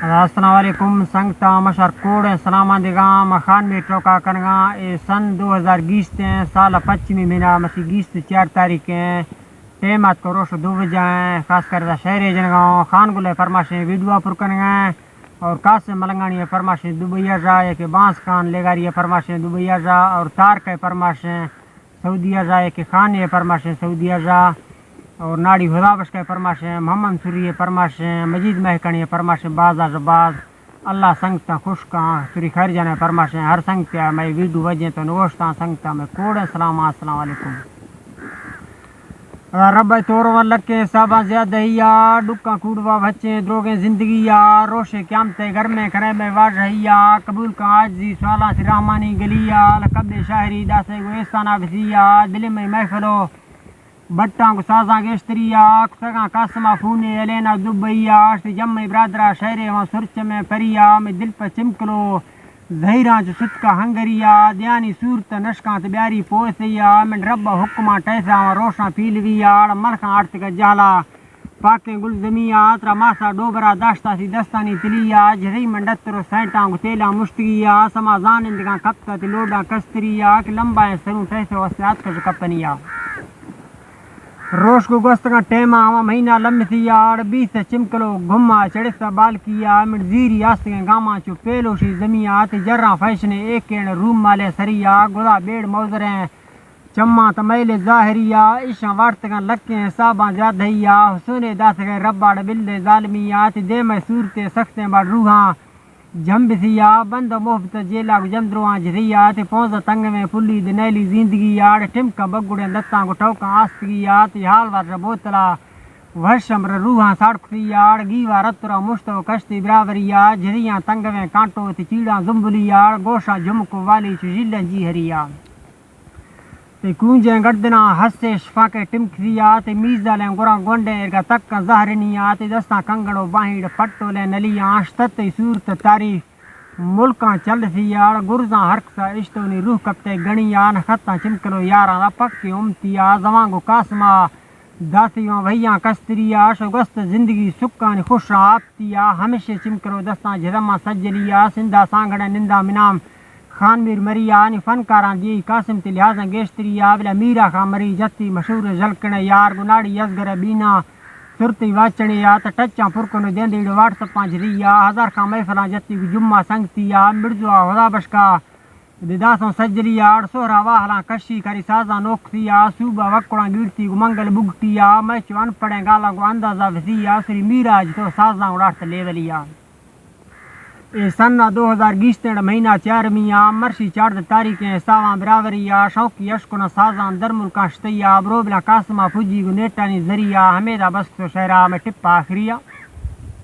السلام علیکم سنگتا مشر کوڑ سلام دیگام خان میں چوکا کنگا اے سن 2020 ہیں سال 25 مہینہ مسی 20 4 تاریخ ہیں ٹیمات کو روش 2 بجے ہیں خاص کر شہر جنگاؤں خان گلے فرماشیں ویڈیو پر کنگا اور قاسم ملنگانی فرماشیں دبیا جا کہ بانس خان لگاری فرماشیں دبیا جا اور تارک فرماشیں سعودیہ جا کہ خان فرماشیں سعودیہ جا اور ناڑی خدابش کے فرماشیں محمد سوری فرماشیں مجید مہکانی فرماشیں باز باز اللہ سنگتا خوش کہاں سوری خیر جانے فرماشیں ہر سنگتا میں ویڈیو وجہ تو نوشتا سنگتا میں کوڑ السلام علیکم رب طور لکے صاحبہ زیادہ یا ڈکا کوڑوا بچے دروگیں زندگی یا روشے قیامتے گھر میں کرے میں واضح یا قبول کا عاجزی سوالا سی رحمانی گلیا لقب شاہری داسے گو احسانہ بسیا دل میں محفلو بٹاں کو سازاں گیشتریا کسگاں قاسمہ فونے الینا دبیا اشتی جمع برادرہ شہرے وہاں سرچ میں پریا میں دل پر چمکلو زہیراں چو ستکا ہنگریا دیانی صورت نشکاں تبیاری پوسیا من رب حکماں ٹیسا وہاں روشاں پیلویا ملکاں آرت کا جہلا پاکیں گل زمیا ترا ماسا ڈوبرا داشتا سی دستانی تلیا جہری منڈتر سینٹاں کو تیلا مشتگیا سما زانندگاں کپتا تلوڈا کستریا کہ لمبائیں سروں ٹیسے وسیعات کا کپتنیا روش کو گوست کا ٹیما ہوا مہینہ لمسی آڑ 20 چمکلو گھما چڑستا بال کیا مٹ زیری آستگیں گاما چو پیلوشی زمیات جرہ فیشنے ایک کین روم مالے سریا گدا بیڑ موزریں چمہ تمیل ظاہریا عشاں وارتگاں لکیں صاباں زیادہیا حسونے داسگیں رباڑ بلد ظالمیات دے میں صورت سختیں باڑ روحاں جنبسیا بند محبت جیلا کو جمدروان جھریات پونزہ تنگ میں پلی دنیلی زندگی آڑ ٹمکا بگڑیں دتاں کو ٹوکاں آستگیات حال وار بوتلا وحشمر روحاں ساڑکتی آڑ گیوا رترا مشتو کشتی براوری جھریاں تنگ میں کانٹو تی چیڑاں زمبلی آڑ گوشا جمکو والی چجیلن جی ہریا تے کونجیں گردنا ہسے شفا کے ٹمکسیات میزا لیں گورا گونڈے ارگا تک ظاہرنیات دستاں کنگڑو باہیڑ پٹو لیں نلیاں اشتت صورت تاریخ ملکاں چل سیاڑ گرزاں حرکسا عشتونی روح کپتے گنیاں خطاں چمکلو یاراں دا پکی امتیا زوانگو قاسمہ داسیاں وہیاں کستریا شگست زندگی سکانی خوش آپتیا ہمیشہ چمکلو دستاں جھرماں سجلیا سندہ سانگڑے نندہ منام خان میر مریا نی فنکاران دی قاسم تی لحاظاں گیشتریا بلا میرا خان مری جتی مشہور جھلکنے یار گناڑی یزگر بینا سرتی واچنیا تا ٹچاں پرکنو دیندیڑ واٹس اپاں جھریا ہزار خان محفلاں جتی جمعہ سنگتیا مرزوا خدا بشکا دداسوں سجلیا سہرا واہلاں کشی کری سازاں نوکسیا صوبہ وکڑاں گیڑتی گو منگل بگٹیا میچو ان پڑیں گالاں گو اندازہ وسیا سری میراج تو سازاں اڑاٹ لیولیا اے سنہ 2020 مہینہ 4 میاں مرشی 4 تاریخیں ساواں براوریا شوقی اشکنا سازاں در ملکاں شتیا بروبلا قاسمہ فوجی گو نیٹانی ذریعہ حمیدہ بسکو شہرہ میں ٹپا آخریہ